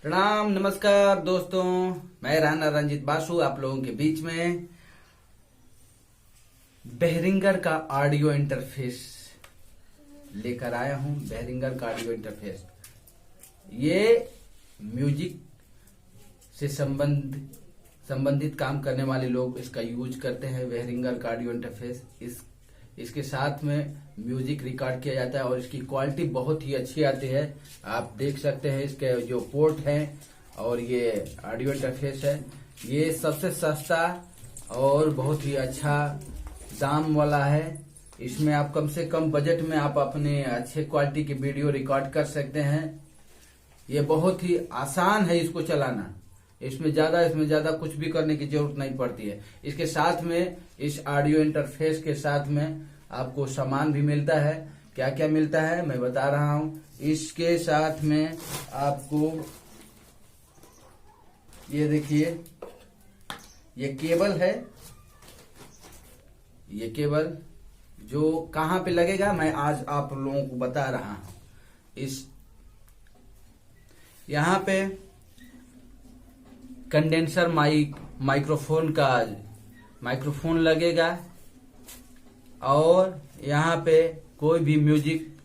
प्रणाम नमस्कार दोस्तों। मैं राणा रंजीत बासु आप लोगों के बीच में behringer का ऑडियो इंटरफेस लेकर आया हूं। behringer का ऑडियो इंटरफेस ये म्यूजिक से संबंधित काम करने वाले लोग इसका यूज करते हैं। behringer का ऑडियो इंटरफेस इसके साथ में म्यूजिक रिकॉर्ड किया जाता है और इसकी क्वालिटी बहुत ही अच्छी आती है। आप देख सकते हैं इसके जो पोर्ट हैं और ये ऑडियो इंटरफेस है। ये सबसे सस्ता और बहुत ही अच्छा दाम वाला है। इसमें आप कम से कम बजट में आप अपने अच्छे क्वालिटी की वीडियो रिकॉर्ड कर सकते हैं। ये बहुत ही आसान है इसको चलाना। इसमें ज्यादा कुछ भी करने की जरूरत नहीं पड़ती है। इसके साथ में इस ऑडियो इंटरफेस के साथ में आपको सामान भी मिलता है। क्या क्या मिलता है मैं बता रहा हूं। इसके साथ में आपको ये देखिए, ये केबल है। ये केबल जो कहां पे लगेगा मैं आज आप लोगों को बता रहा हूं। यहां पे कंडेंसर माइक्रोफोन लगेगा और यहाँ पे कोई भी म्यूजिक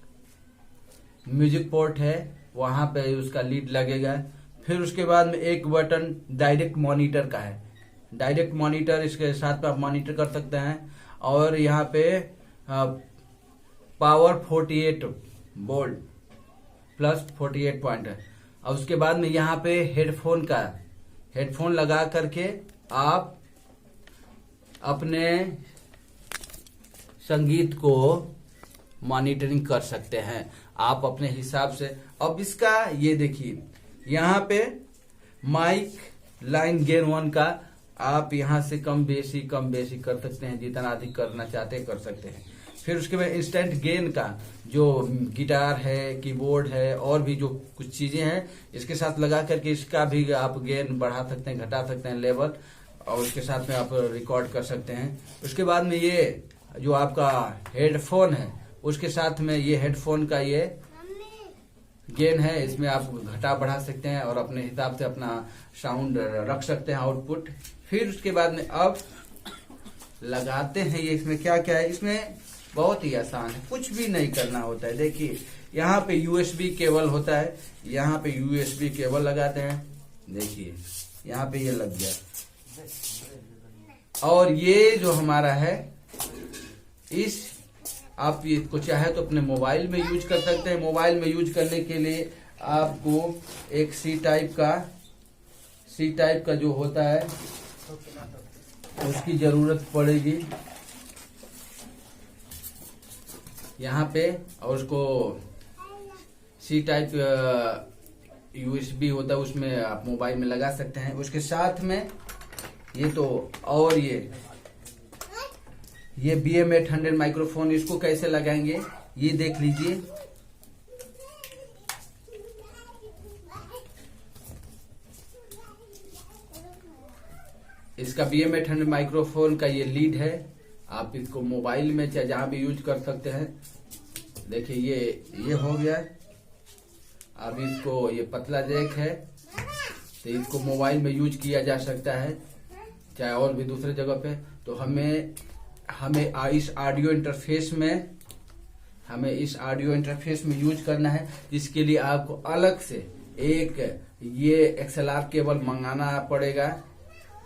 पोर्ट है वहां पे उसका लीड लगेगा। फिर उसके बाद में एक बटन डायरेक्ट मॉनिटर का है। डायरेक्ट मॉनिटर इसके साथ में आप मॉनिटर कर सकते हैं। और यहाँ पे पावर 48 वोल्ट प्लस 48 पॉइंट है। और उसके बाद में यहाँ पे हेडफोन लगा करके आप अपने संगीत को मॉनिटरिंग कर सकते हैं आप अपने हिसाब से। अब इसका ये देखिए, यहाँ पे माइक लाइन गेन 1 का आप यहाँ से कम बेसी कर सकते हैं। जितना अधिक करना चाहते हैं कर सकते हैं। फिर उसके बाद इंस्टेंट गेन का जो गिटार है, कीबोर्ड है और भी जो कुछ चीजें हैं इसके साथ लगा करके इसका भी आप गेन बढ़ा सकते हैं, घटा सकते हैं लेवल। और उसके साथ में आप रिकॉर्ड कर सकते हैं। उसके बाद में ये जो आपका हेडफोन है उसके साथ में ये हेडफोन का ये गेन है। इसमें आप घटा बढ़ा सकते हैं और अपने हिसाब से अपना साउंड रख सकते हैं आउटपुट। फिर उसके बाद में अब लगाते हैं ये। इसमें क्या क्या है, इसमें बहुत ही आसान है, कुछ भी नहीं करना होता है। देखिए यहाँ पे यूएसबी केबल होता है। यहाँ पे यूएसबी केबल लगाते हैं। देखिए यहाँ पे ये लग गया। और ये जो हमारा है आप इसको चाहे तो अपने मोबाइल में यूज कर सकते हैं। मोबाइल में यूज करने के लिए आपको एक सी टाइप का जो होता है उसकी जरूरत पड़ेगी यहाँ पे। और उसको सी टाइप यूएसबी होता है, उसमें आप मोबाइल में लगा सकते हैं। उसके साथ में ये तो और ये BM800 माइक्रोफोन, इसको कैसे लगाएंगे ये देख लीजिए। इसका BM800 माइक्रोफोन का ये लीड है। आप इसको मोबाइल में चाहे जहां भी यूज कर सकते हैं। देखिए ये हो गया। अब इसको ये पतला जैक है तो इसको मोबाइल में यूज किया जा सकता है, चाहे और भी दूसरे जगह पे। तो हमें इस ऑडियो इंटरफेस में यूज करना है। जिसके लिए आपको अलग से एक ये XLR केबल मंगाना पड़ेगा।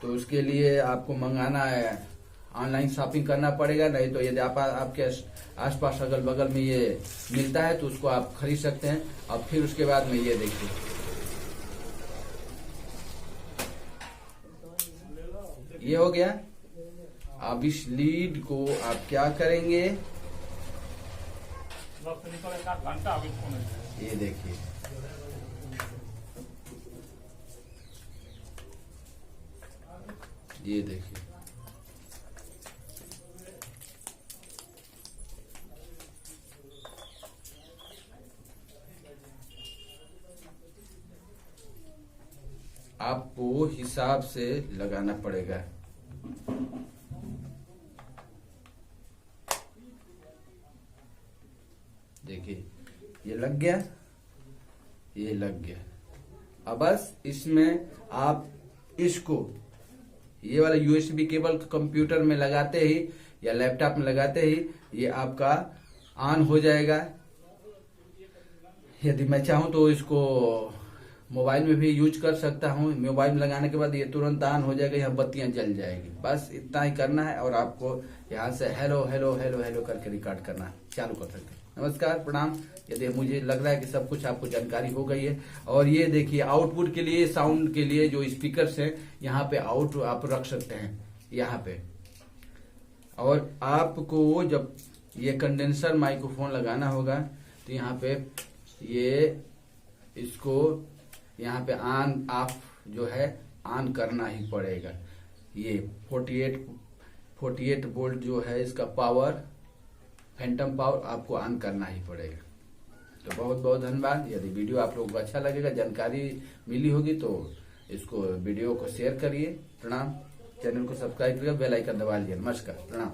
तो उसके लिए आपको मंगाना है, ऑनलाइन शॉपिंग करना पड़ेगा। नहीं तो यदि आपके आसपास अगल बगल में ये मिलता है तो उसको आप खरीद सकते हैं। और फिर उसके बाद में ये देखिए, ये हो गया। अब इस लीड को आप क्या करेंगे, ये देखिए, ये देखिए, आपको हिसाब से लगाना पड़ेगा। देखिए ये लग गया। अब बस इसमें आप इसको ये वाला यूएसबी केबल कंप्यूटर में लगाते ही या लैपटॉप में लगाते ही ये आपका ऑन हो जाएगा। यदि मैं चाहूं तो इसको मोबाइल में भी यूज कर सकता हूं। मोबाइल में लगाने के बाद ये तुरंत ऑन हो जाएगा, यहाँ बत्तियां जल जाएगी। बस इतना ही करना है और आपको यहाँ से हेलो हेलो हेलो हेलो करके रिकॉर्ड करना है, चालू कर सकते हैं। नमस्कार, प्रणाम। यदि मुझे लग रहा है कि सब कुछ आपको जानकारी हो गई है। और ये देखिए आउटपुट के लिए, साउंड के लिए जो स्पीकर्स हैं यहाँ पे आउट आप रख सकते हैं यहाँ पे। और आपको जब ये कंडेंसर माइक्रोफोन लगाना होगा तो यहाँ पे ये इसको यहाँ पे ऑन ऑफ जो है ऑन करना ही पड़ेगा। ये 48 वोल्ट जो है इसका पावर, फैंटम पावर आपको ऑन करना ही पड़ेगा। तो बहुत बहुत धन्यवाद। यदि वीडियो आप लोगों को अच्छा लगेगा, जानकारी मिली होगी तो इसको वीडियो को शेयर करिए। प्रणाम। चैनल को सब्सक्राइब करिए, बेल आइकन दबा लीजिए। नमस्कार, प्रणाम।